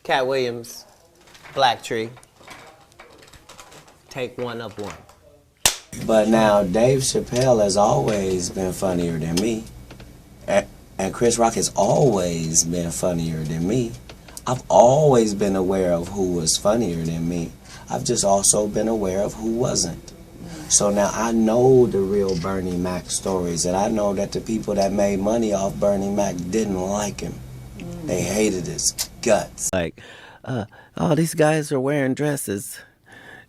Katt Williams, Black Tree. Take one up one. But now Dave Chappelle has always been funnier than me. And Chris Rock has always been funnier than me. I've always been aware of who was funnier than me. I've just also been aware of who wasn't. So now I know the real Bernie Mac stories, and I know that the people that made money off Bernie Mac didn't like him. They hated his guts. Like, oh, these guys are wearing dresses.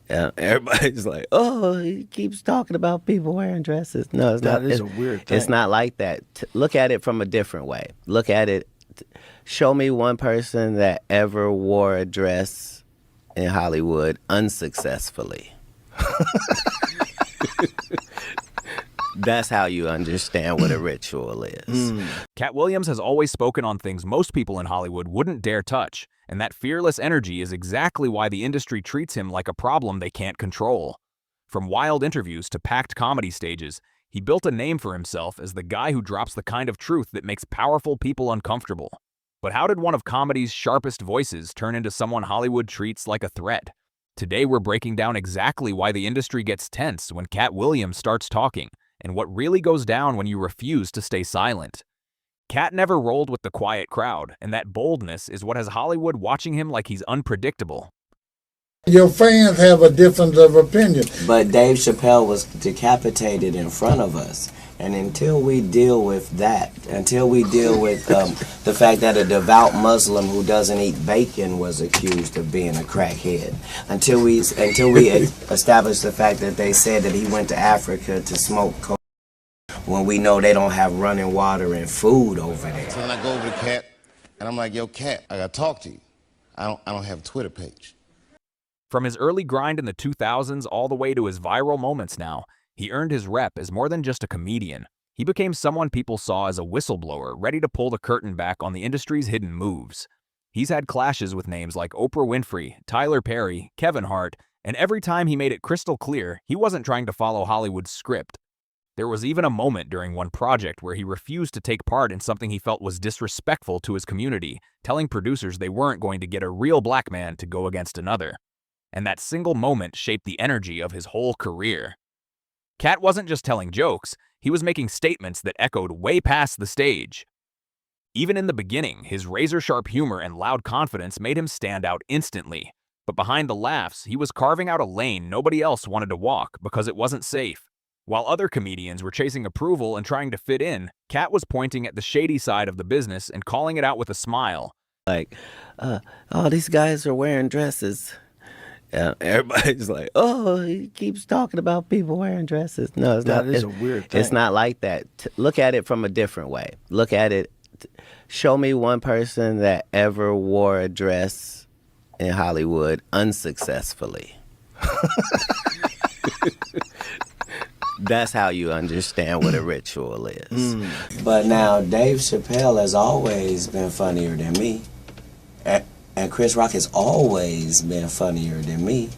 Everybody's like, oh, he keeps talking about people wearing dresses. No, it's not. That is a weird thing. It's not like that. Look at it from a different way. Look at it. Show me one person that ever wore a dress in Hollywood unsuccessfully. That's how you understand what a ritual is. Katt Williams has always spoken on things most people in Hollywood wouldn't dare touch, and that fearless energy is exactly why the industry treats him like a problem they can't control. From wild interviews to packed comedy stages, he built a name for himself as the guy who drops the kind of truth that makes powerful people uncomfortable. But how did one of comedy's sharpest voices turn into someone Hollywood treats like a threat? Today we're breaking down exactly why the industry gets tense when Katt Williams starts talking, and what really goes down when you refuse to stay silent. Katt never rolled with the quiet crowd, and that boldness is what has Hollywood watching him like he's unpredictable. Your fans have a difference of opinion. But Dave Chappelle was decapitated in front of us. And until we deal with that, until we deal with the fact that a devout Muslim who doesn't eat bacon was accused of being a crackhead, until we establish the fact that they said that he went to Africa to smoke coke, when we know they don't have running water and food over there. So then I go over to Katt, and I'm like, yo, Katt, I gotta talk to you. I don't have a Twitter page. From his early grind in the 2000s all the way to his viral moments now, he earned his rep as more than just a comedian. He became someone people saw as a whistleblower ready to pull the curtain back on the industry's hidden moves. He's had clashes with names like Oprah Winfrey, Tyler Perry, Kevin Hart, and every time he made it crystal clear he wasn't trying to follow Hollywood's script. There was even a moment during one project where he refused to take part in something he felt was disrespectful to his community, telling producers they weren't going to get a real black man to go against another. And that single moment shaped the energy of his whole career. Katt wasn't just telling jokes, he was making statements that echoed way past the stage. Even in the beginning, his razor-sharp humor and loud confidence made him stand out instantly. But behind the laughs, he was carving out a lane nobody else wanted to walk because it wasn't safe. While other comedians were chasing approval and trying to fit in, Katt was pointing at the shady side of the business and calling it out with a smile. Like, oh, these guys are wearing dresses. Everybody's like, oh, he keeps talking about people wearing dresses. No, it's not. That is a weird thing. It's not like that. Look at it from a different way. Look at it. Show me one person that ever wore a dress in Hollywood unsuccessfully. That's how you understand what a ritual is. But now Dave Chappelle has always been funnier than me. And Chris Rock has always been funnier than me.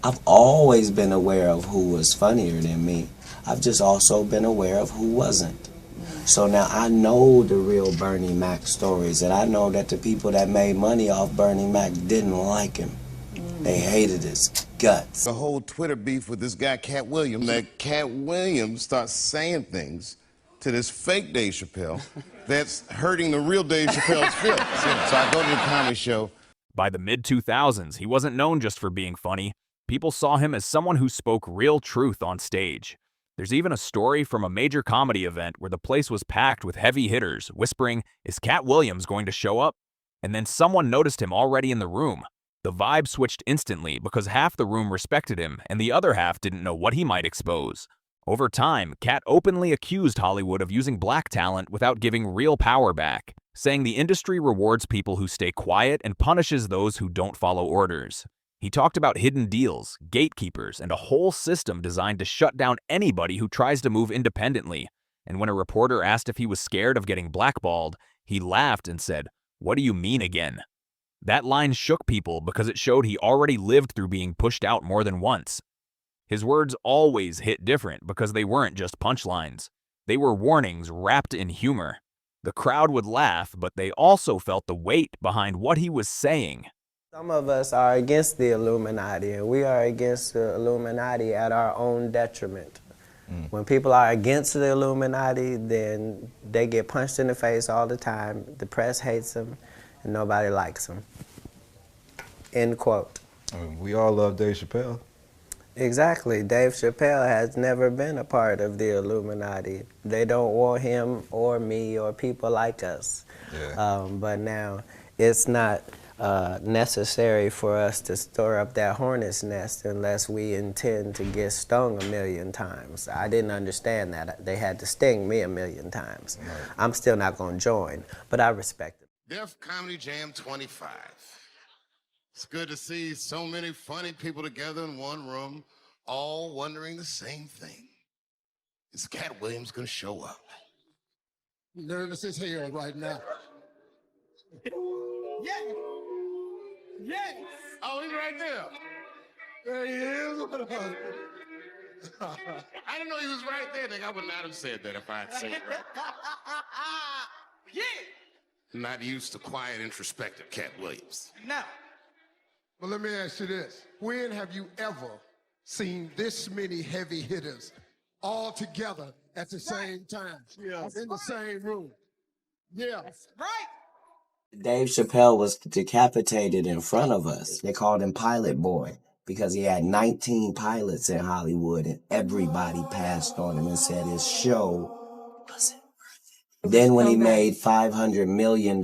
I've always been aware of who was funnier than me. I've just also been aware of who wasn't. So now I know the real Bernie Mac stories, and I know that the people that made money off Bernie Mac didn't like him. They hated his guts. The whole Twitter beef with this guy, Katt Williams, that Katt Williams starts saying things to this fake Dave Chappelle that's hurting the real Dave Chappelle's feelings. So I go to the comedy show. By the mid-2000s, he wasn't known just for being funny. People saw him as someone who spoke real truth on stage. There's even a story from a major comedy event where the place was packed with heavy hitters, whispering, "Is Katt Williams going to show up?" And then someone noticed him already in the room. The vibe switched instantly because half the room respected him and the other half didn't know what he might expose. Over time, Katt openly accused Hollywood of using black talent without giving real power back, saying the industry rewards people who stay quiet and punishes those who don't follow orders. He talked about hidden deals, gatekeepers, and a whole system designed to shut down anybody who tries to move independently. And when a reporter asked if he was scared of getting blackballed, he laughed and said, "What do you mean again?" That line shook people because it showed he already lived through being pushed out more than once. His words always hit different because they weren't just punchlines. They were warnings wrapped in humor. The crowd would laugh, but they also felt the weight behind what he was saying. Some of us are against the Illuminati, and we are against the Illuminati at our own detriment. When people are against the Illuminati, then they get punched in the face all the time. The press hates them, and nobody likes them. End quote. I mean, we all love Dave Chappelle. Exactly. Dave Chappelle has never been a part of the Illuminati. They don't want him or me or people like us. Yeah. But now it's not necessary for us to stir up that hornet's nest unless we intend to get stung 1,000,000 times. I didn't understand that. They had to sting me 1,000,000 times. Right. I'm still not going to join, but I respect it. Def Comedy Jam 25. It's good to see so many funny people together in one room, all wondering the same thing. Is Katt Williams going to show up? Nervous as hell right now. Yeah. Yeah. Oh, he's right there. There he is. I didn't know he was right there, nigga. I would not have said that if I had said it right. Yeah. Not used to quiet, introspective Katt Williams. No. But let me ask you this. When have you ever seen this many heavy hitters all together at the same time? Yeah. In the same room. Yeah. Right. Dave Chappelle was decapitated in front of us. They called him Pilot Boy because he had 19 pilots in Hollywood and everybody passed on him and said his show wasn't worth it. Then when he made $500 million,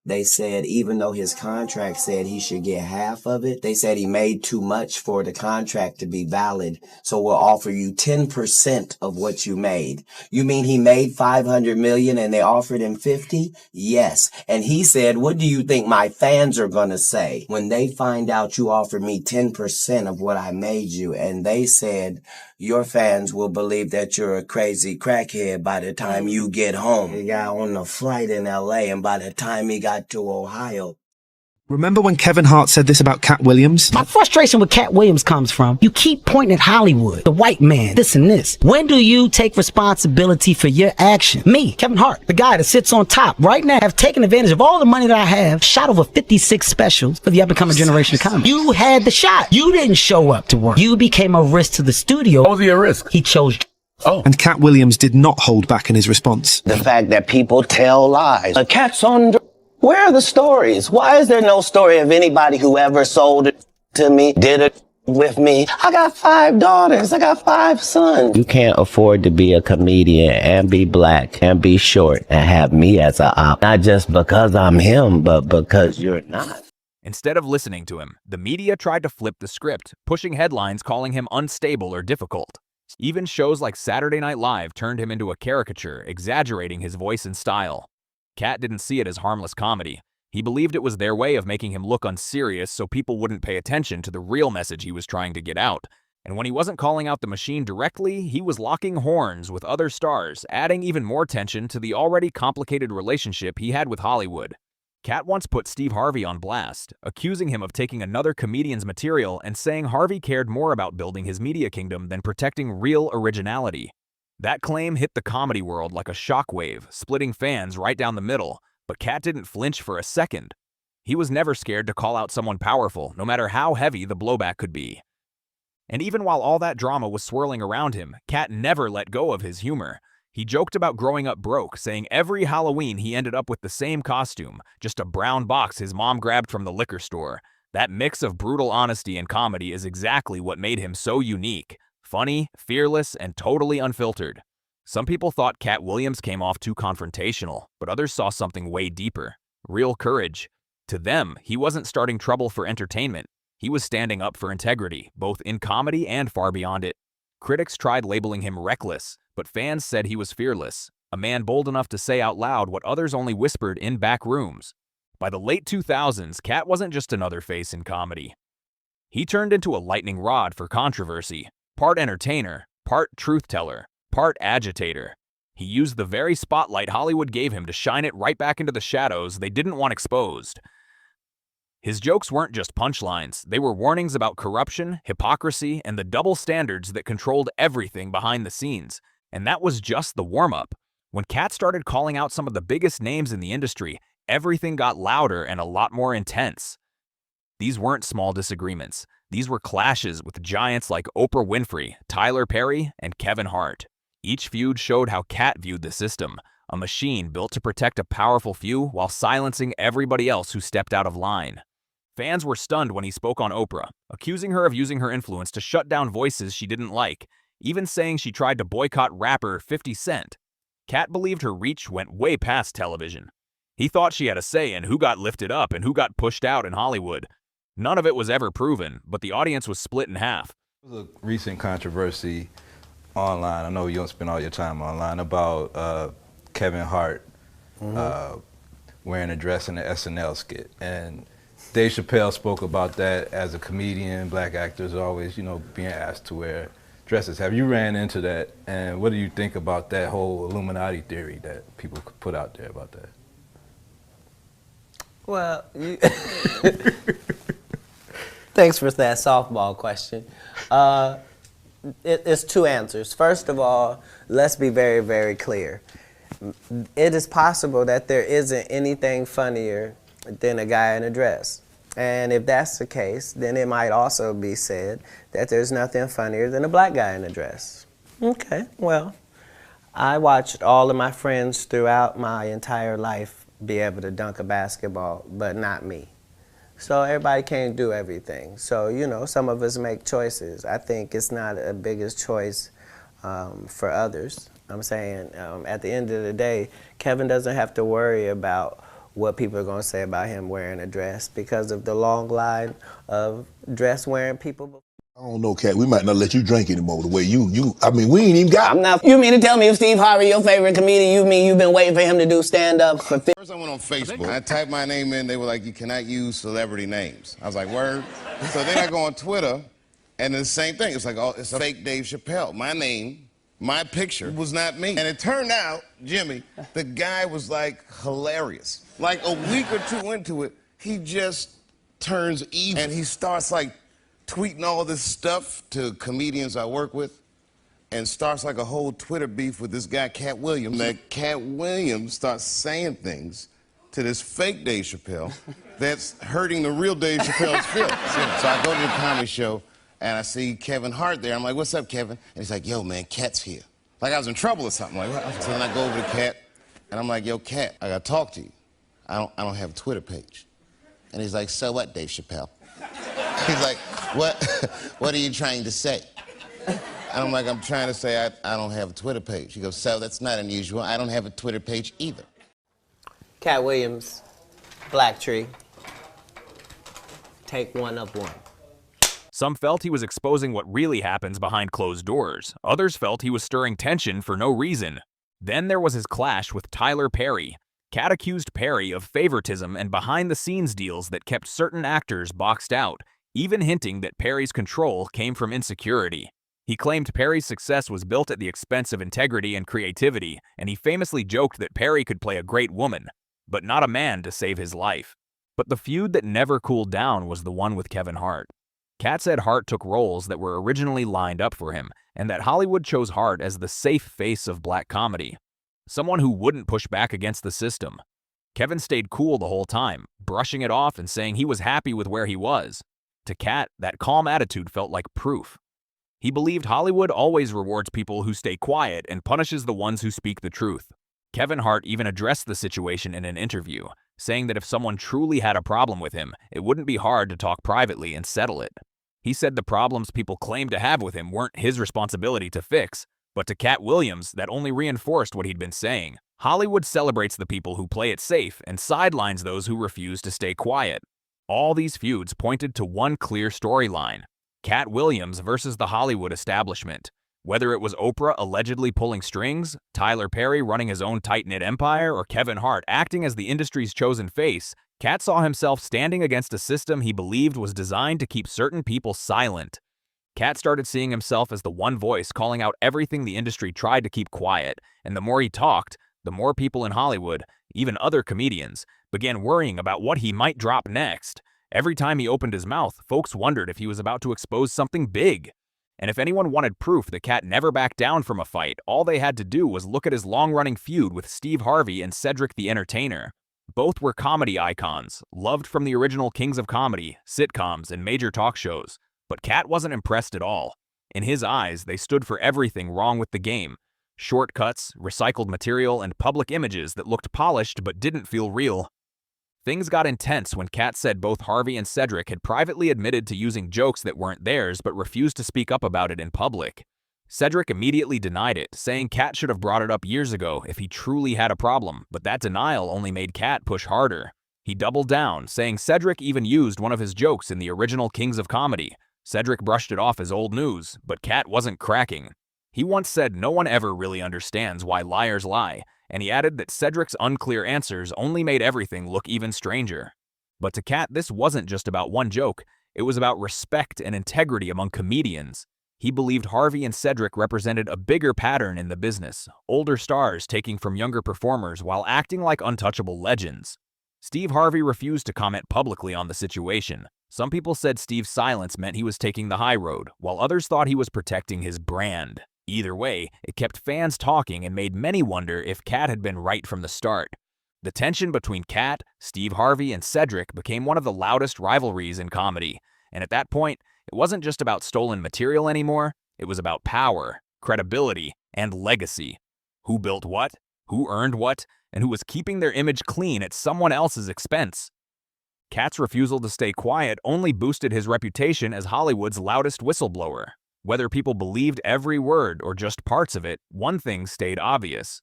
they said even though his contract said he should get half of it, they said he made too much for the contract to be valid, so we'll offer you 10% of what you made. You mean he made $500 million and they offered him 50? Yes. And he said, what do you think my fans are gonna say when they find out you offered me 10% of what I made you? And they said, your fans will believe that you're a crazy crackhead by the time you get home. He got on a flight in LA, and by the time he got to Ohio, Remember when Kevin Hart said this about Katt Williams? My frustration with Katt Williams comes from, you keep pointing at Hollywood, the white man, this and this. When do you take responsibility for your action? Me, Kevin Hart, the guy that sits on top right now, have taken advantage of all the money that I have, shot over 56 specials for the up-and-coming generation of comedy. You had the shot. You didn't show up to work. You became a risk to the studio. What was he a risk? He chose. Oh. And Katt Williams did not hold back in his response. The fact that people tell lies. A cat's on... Where are the stories? Why is there no story of anybody who ever sold it to me, did it with me? I got 5 daughters. I got 5 sons. You can't afford to be a comedian and be black and be short and have me as a op. Not just because I'm him, but because you're not. Instead of listening to him, the media tried to flip the script, pushing headlines calling him unstable or difficult. Even shows like Saturday Night Live turned him into a caricature, exaggerating his voice and style. Katt didn't see it as harmless comedy. He believed it was their way of making him look unserious so people wouldn't pay attention to the real message he was trying to get out. And when he wasn't calling out the machine directly, he was locking horns with other stars, adding even more tension to the already complicated relationship he had with Hollywood. Katt once put Steve Harvey on blast, accusing him of taking another comedian's material and saying Harvey cared more about building his media kingdom than protecting real originality. That claim hit the comedy world like a shockwave, splitting fans right down the middle, but Katt didn't flinch for a second. He was never scared to call out someone powerful, no matter how heavy the blowback could be. And even while all that drama was swirling around him, Katt never let go of his humor. He joked about growing up broke, saying every Halloween he ended up with the same costume, just a brown box his mom grabbed from the liquor store. That mix of brutal honesty and comedy is exactly what made him so unique. Funny, fearless, and totally unfiltered. Some people thought Katt Williams came off too confrontational, but others saw something way deeper. Real courage. To them, he wasn't starting trouble for entertainment. He was standing up for integrity, both in comedy and far beyond it. Critics tried labeling him reckless, but fans said he was fearless, a man bold enough to say out loud what others only whispered in back rooms. By the late 2000s, Katt wasn't just another face in comedy. He turned into a lightning rod for controversy. Part entertainer, part truth-teller, part agitator. He used the very spotlight Hollywood gave him to shine it right back into the shadows they didn't want exposed. His jokes weren't just punchlines, they were warnings about corruption, hypocrisy, and the double standards that controlled everything behind the scenes. And that was just the warm-up. When Katt started calling out some of the biggest names in the industry, everything got louder and a lot more intense. These weren't small disagreements. These were clashes with giants like Oprah Winfrey, Tyler Perry, and Kevin Hart. Each feud showed how Katt viewed the system, a machine built to protect a powerful few while silencing everybody else who stepped out of line. Fans were stunned when he spoke on Oprah, accusing her of using her influence to shut down voices she didn't like, even saying she tried to boycott rapper 50 Cent. Katt believed her reach went way past television. He thought she had a say in who got lifted up and who got pushed out in Hollywood. None of it was ever proven, but the audience was split in half. There was a recent controversy online, I know you don't spend all your time online, about Kevin Hart wearing a dress in the SNL skit. And Dave Chappelle spoke about that as a comedian. Black actors are always, being asked to wear dresses. Have you ran into that? And what do you think about that whole Illuminati theory that people put out there about that? Well, thanks for that softball question. It's two answers. First of all, let's be very, very clear. It is possible that there isn't anything funnier than a guy in a dress. And if that's the case, then it might also be said that there's nothing funnier than a black guy in a dress. Okay, well, I watched all of my friends throughout my entire life be able to dunk a basketball, but not me. So everybody can't do everything. So, some of us make choices. I think it's not a biggest choice for others. I'm saying at the end of the day, Kevin doesn't have to worry about what people are going to say about him wearing a dress because of the long line of dress-wearing people. I don't know, Katt. We might not let you drink anymore the way we ain't even got. I'm not. You mean to tell me if Steve Harvey, your favorite comedian, you've been waiting for him to do stand-up for? First I went on Facebook. I typed my name in. They were like, you cannot use celebrity names. I was like, word? So then I go on Twitter, and it's the same thing. It's like, oh, it's a fake Dave Chappelle. My name, my picture was not me. And it turned out, Jimmy, the guy was like hilarious. Like a week or two into it, he just turns evil. And he starts like tweeting all this stuff to comedians I work with and starts like a whole Twitter beef with this guy, Katt Williams. That Katt Williams starts saying things to this fake Dave Chappelle that's hurting the real Dave Chappelle's feelings. So I go to the comedy show and I see Kevin Hart there. I'm like, what's up, Kevin? And he's like, yo, man, Katt's here. Like I was in trouble or something. Like, what? So then I go over to Katt and I'm like, yo, Katt, I gotta talk to you. I don't have a Twitter page. And he's like, so what, Dave Chappelle? He's like, what are you trying to say? And I'm like, I'm trying to say I don't have a Twitter page. He goes, so that's not unusual. I don't have a Twitter page either. Katt Williams, Black Tree. Take one up one. Some felt he was exposing what really happens behind closed doors. Others felt he was stirring tension for no reason. Then there was his clash with Tyler Perry. Katt accused Perry of favoritism and behind-the-scenes deals that kept certain actors boxed out, even hinting that Perry's control came from insecurity. He claimed Perry's success was built at the expense of integrity and creativity, and he famously joked that Perry could play a great woman, but not a man to save his life. But the feud that never cooled down was the one with Kevin Hart. Katt said Hart took roles that were originally lined up for him, and that Hollywood chose Hart as the safe face of black comedy. Someone who wouldn't push back against the system. Kevin stayed cool the whole time, brushing it off and saying he was happy with where he was. To Katt, that calm attitude felt like proof. He believed Hollywood always rewards people who stay quiet and punishes the ones who speak the truth. Kevin Hart even addressed the situation in an interview, saying that if someone truly had a problem with him, it wouldn't be hard to talk privately and settle it. He said the problems people claimed to have with him weren't his responsibility to fix, but to Katt Williams, that only reinforced what he'd been saying. Hollywood celebrates the people who play it safe and sidelines those who refuse to stay quiet. All these feuds pointed to one clear storyline: Katt Williams versus the Hollywood establishment. Whether it was Oprah allegedly pulling strings, Tyler Perry running his own tight-knit empire, or Kevin Hart acting as the industry's chosen face, Katt saw himself standing against a system he believed was designed to keep certain people silent. Katt started seeing himself as the one voice calling out everything the industry tried to keep quiet, and the more he talked, the more people in Hollywood, even other comedians, began worrying about what he might drop next. Every time he opened his mouth, folks wondered if he was about to expose something big. And if anyone wanted proof that Katt never backed down from a fight, all they had to do was look at his long-running feud with Steve Harvey and Cedric the Entertainer. Both were comedy icons, loved from the original kings of comedy, sitcoms, and major talk shows. But Katt wasn't impressed at all. In his eyes, they stood for everything wrong with the game. Shortcuts, recycled material, and public images that looked polished but didn't feel real. Things got intense when Katt said both Harvey and Cedric had privately admitted to using jokes that weren't theirs but refused to speak up about it in public. Cedric immediately denied it, saying Katt should have brought it up years ago if he truly had a problem, but that denial only made Katt push harder. He doubled down, saying Cedric even used one of his jokes in the original Kings of Comedy. Cedric brushed it off as old news, but Katt wasn't cracking. He once said no one ever really understands why liars lie, and he added that Cedric's unclear answers only made everything look even stranger. But to Katt, this wasn't just about one joke, it was about respect and integrity among comedians. He believed Harvey and Cedric represented a bigger pattern in the business, older stars taking from younger performers while acting like untouchable legends. Steve Harvey refused to comment publicly on the situation. Some people said Steve's silence meant he was taking the high road, while others thought he was protecting his brand. Either way, it kept fans talking and made many wonder if Katt had been right from the start. The tension between Katt, Steve Harvey, and Cedric became one of the loudest rivalries in comedy, and at that point, it wasn't just about stolen material anymore, it was about power, credibility, and legacy. Who built what, who earned what, and who was keeping their image clean at someone else's expense. Katt's refusal to stay quiet only boosted his reputation as Hollywood's loudest whistleblower. Whether people believed every word or just parts of it, one thing stayed obvious.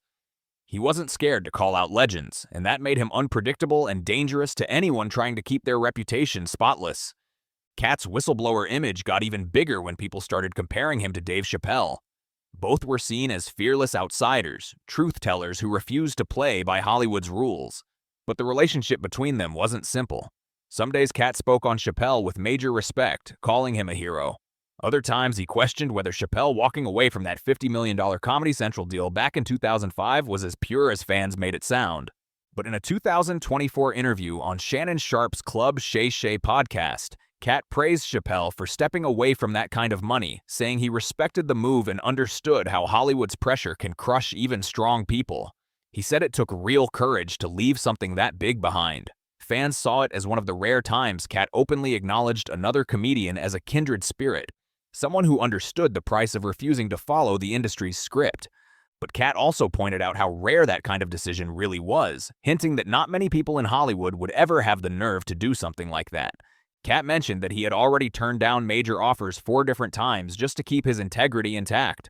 He wasn't scared to call out legends, and that made him unpredictable and dangerous to anyone trying to keep their reputation spotless. Katt's whistleblower image got even bigger when people started comparing him to Dave Chappelle. Both were seen as fearless outsiders, truth-tellers who refused to play by Hollywood's rules. But the relationship between them wasn't simple. Some days Katt spoke on Chappelle with major respect, calling him a hero. Other times he questioned whether Chappelle walking away from that $50 million Comedy Central deal back in 2005 was as pure as fans made it sound. But in a 2024 interview on Shannon Sharpe's Club Shay Shay podcast, Katt praised Chappelle for stepping away from that kind of money, saying he respected the move and understood how Hollywood's pressure can crush even strong people. He said it took real courage to leave something that big behind. Fans saw it as one of the rare times Katt openly acknowledged another comedian as a kindred spirit, someone who understood the price of refusing to follow the industry's script. But Katt also pointed out how rare that kind of decision really was, hinting that not many people in Hollywood would ever have the nerve to do something like that. Katt mentioned that he had already turned down major offers 4 different times just to keep his integrity intact.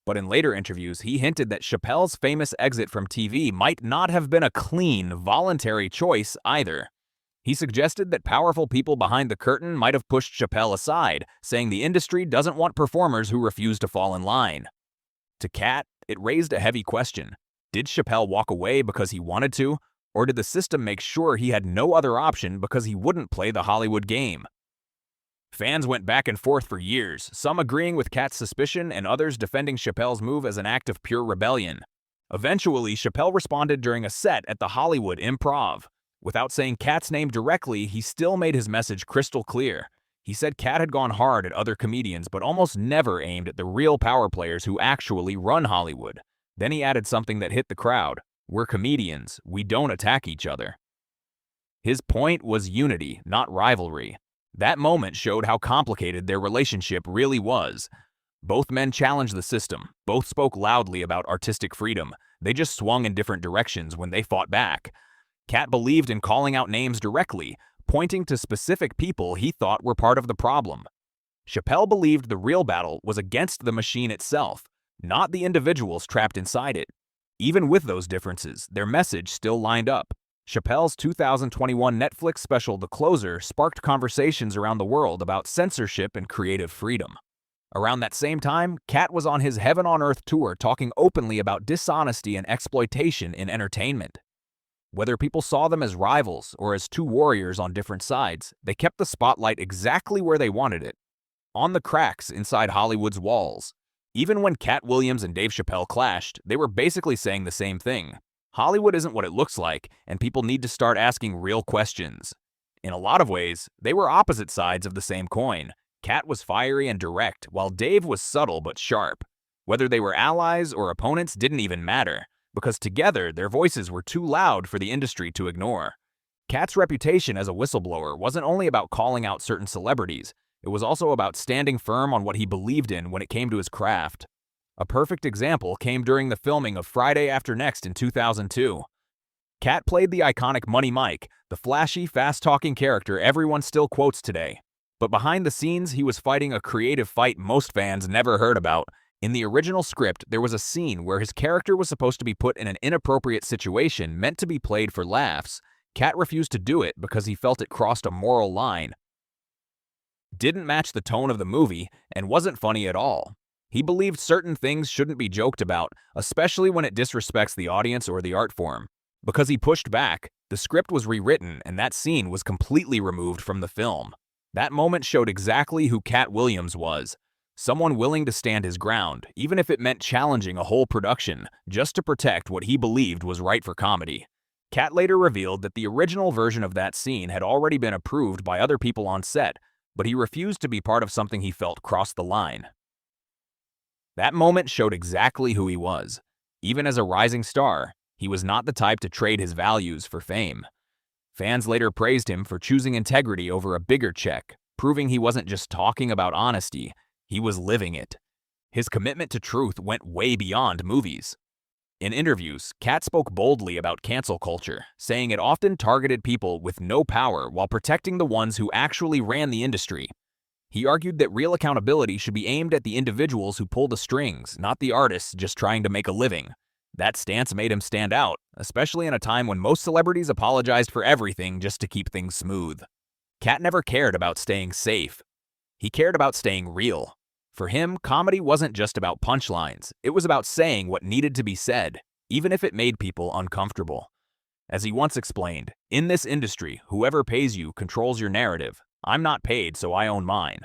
But in later interviews, he hinted that Chappelle's famous exit from TV might not have been a clean, voluntary choice either. He suggested that powerful people behind the curtain might have pushed Chappelle aside, saying the industry doesn't want performers who refuse to fall in line. To Katt, it raised a heavy question. Did Chappelle walk away because he wanted to, or did the system make sure he had no other option because he wouldn't play the Hollywood game? Fans went back and forth for years, some agreeing with Katt's suspicion and others defending Chappelle's move as an act of pure rebellion. Eventually, Chappelle responded during a set at the Hollywood Improv. Without saying Katt's name directly, he still made his message crystal clear. He said Katt had gone hard at other comedians but almost never aimed at the real power players who actually run Hollywood. Then he added something that hit the crowd. We're comedians. We don't attack each other. His point was unity, not rivalry. That moment showed how complicated their relationship really was. Both men challenged the system. Both spoke loudly about artistic freedom. They just swung in different directions when they fought back. Katt believed in calling out names directly, pointing to specific people he thought were part of the problem. Chappelle believed the real battle was against the machine itself, not the individuals trapped inside it. Even with those differences, their message still lined up. Chappelle's 2021 Netflix special The Closer sparked conversations around the world about censorship and creative freedom. Around that same time, Katt was on his Heaven on Earth tour talking openly about dishonesty and exploitation in entertainment. Whether people saw them as rivals or as two warriors on different sides, they kept the spotlight exactly where they wanted it, on the cracks inside Hollywood's walls. Even when Katt Williams and Dave Chappelle clashed, they were basically saying the same thing. Hollywood isn't what it looks like, and people need to start asking real questions. In a lot of ways, they were opposite sides of the same coin. Katt was fiery and direct, while Dave was subtle but sharp. Whether they were allies or opponents didn't even matter. because together their voices were too loud for the industry to ignore. Katt's reputation as a whistleblower wasn't only about calling out certain celebrities, it was also about standing firm on what he believed in when it came to his craft. A perfect example came during the filming of Friday After Next in 2002. Katt played the iconic Money Mike, the flashy, fast-talking character everyone still quotes today. But behind the scenes, he was fighting a creative fight most fans never heard about. In the original script, there was a scene where his character was supposed to be put in an inappropriate situation meant to be played for laughs. Katt refused to do it because he felt it crossed a moral line, didn't match the tone of the movie, and wasn't funny at all. He believed certain things shouldn't be joked about, especially when it disrespects the audience or the art form. Because he pushed back, the script was rewritten and that scene was completely removed from the film. That moment showed exactly who Katt Williams was. Someone willing to stand his ground, even if it meant challenging a whole production, just to protect what he believed was right for comedy. Katt later revealed that the original version of that scene had already been approved by other people on set, but he refused to be part of something he felt crossed the line. That moment showed exactly who he was. Even as a rising star, he was not the type to trade his values for fame. Fans later praised him for choosing integrity over a bigger check, proving he wasn't just talking about honesty, he was living it. His commitment to truth went way beyond movies. In interviews, Katt spoke boldly about cancel culture, saying it often targeted people with no power while protecting the ones who actually ran the industry. He argued that real accountability should be aimed at the individuals who pull the strings, not the artists just trying to make a living. That stance made him stand out, especially in a time when most celebrities apologized for everything just to keep things smooth. Katt never cared about staying safe. He cared about staying real. For him, comedy wasn't just about punchlines. It was about saying what needed to be said, even if it made people uncomfortable. As he once explained, "In this industry, whoever pays you controls your narrative. I'm not paid, so I own mine."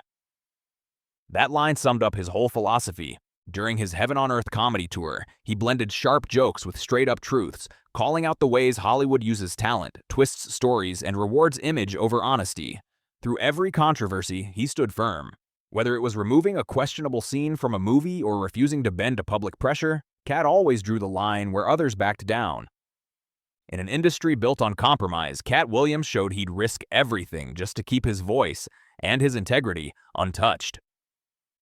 That line summed up his whole philosophy. During his Heaven on Earth comedy tour, he blended sharp jokes with straight-up truths, calling out the ways Hollywood uses talent, twists stories, and rewards image over honesty. Through every controversy, he stood firm. Whether it was removing a questionable scene from a movie or refusing to bend to public pressure, Katt always drew the line where others backed down. In an industry built on compromise, Katt Williams showed he'd risk everything just to keep his voice and his integrity untouched.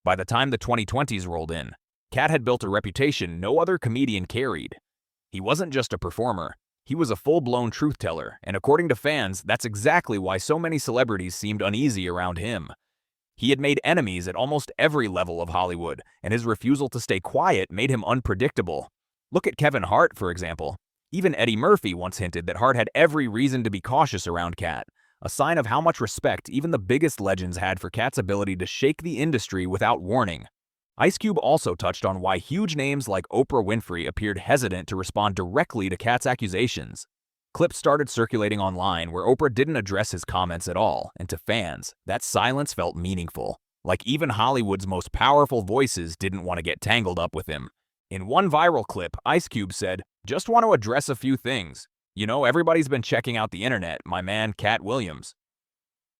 By the time the 2020s rolled in, Katt had built a reputation no other comedian carried. He wasn't just a performer, he was a full-blown truth-teller, and according to fans, that's exactly why so many celebrities seemed uneasy around him. He had made enemies at almost every level of Hollywood, and his refusal to stay quiet made him unpredictable. Look at Kevin Hart, for example. Even Eddie Murphy once hinted that Hart had every reason to be cautious around Katt, a sign of how much respect even the biggest legends had for Katt's ability to shake the industry without warning. Ice Cube also touched on why huge names like Oprah Winfrey appeared hesitant to respond directly to Katt's accusations. Clips started circulating online where Oprah didn't address his comments at all, and to fans, that silence felt meaningful. Like even Hollywood's most powerful voices didn't want to get tangled up with him. In one viral clip, Ice Cube said, "Just want to address a few things. You know, everybody's been checking out the internet, my man Katt Williams."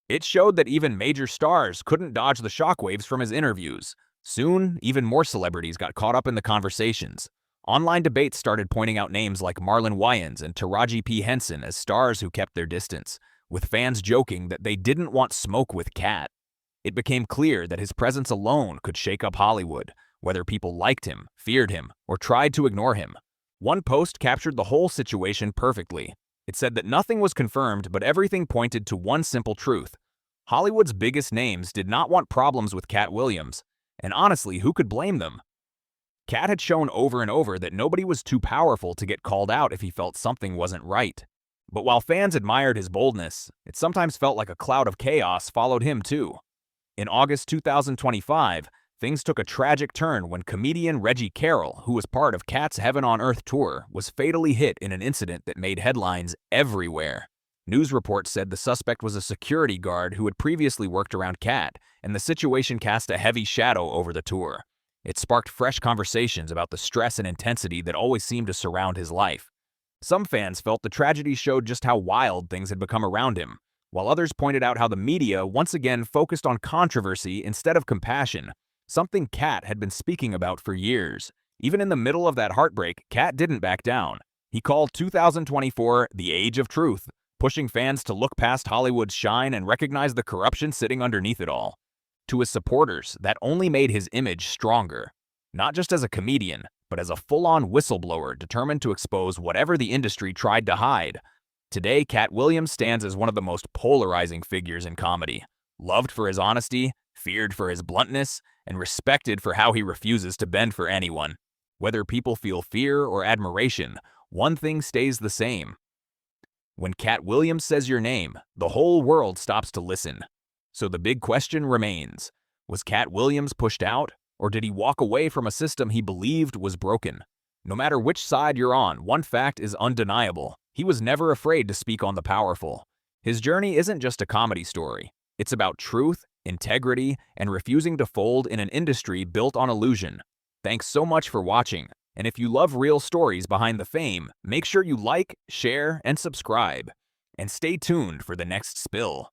It showed that even major stars couldn't dodge the shockwaves from his interviews. Soon, even more celebrities got caught up in the conversations. Online debates started pointing out names like Marlon Wayans and Taraji P. Henson as stars who kept their distance, with fans joking that they didn't want smoke with Katt. It became clear that his presence alone could shake up Hollywood, whether people liked him, feared him, or tried to ignore him. One post captured the whole situation perfectly. It said that nothing was confirmed, but everything pointed to one simple truth. Hollywood's biggest names did not want problems with Katt Williams, and honestly, who could blame them? Katt had shown over and over that nobody was too powerful to get called out if he felt something wasn't right. But while fans admired his boldness, it sometimes felt like a cloud of chaos followed him too. In August 2025, things took a tragic turn when comedian Reggie Carroll, who was part of Katt's Heaven on Earth tour, was fatally hit in an incident that made headlines everywhere. News reports said the suspect was a security guard who had previously worked around Katt, and the situation cast a heavy shadow over the tour. It sparked fresh conversations about the stress and intensity that always seemed to surround his life. Some fans felt the tragedy showed just how wild things had become around him, while others pointed out how the media once again focused on controversy instead of compassion, something Katt had been speaking about for years. Even in the middle of that heartbreak, Katt didn't back down. He called 2024 the Age of Truth, pushing fans to look past Hollywood's shine and recognize the corruption sitting underneath it all. To his supporters, that only made his image stronger. Not just as a comedian, but as a full-on whistleblower determined to expose whatever the industry tried to hide. Today, Katt Williams stands as one of the most polarizing figures in comedy. Loved for his honesty, feared for his bluntness, and respected for how he refuses to bend for anyone. Whether people feel fear or admiration, one thing stays the same. When Katt Williams says your name, the whole world stops to listen. So the big question remains, was Katt Williams pushed out, or did he walk away from a system he believed was broken? No matter which side you're on, one fact is undeniable. He was never afraid to speak on the powerful. His journey isn't just a comedy story. It's about truth, integrity, and refusing to fold in an industry built on illusion. Thanks so much for watching. And if you love real stories behind the fame, make sure you like, share, and subscribe. And stay tuned for the next spill.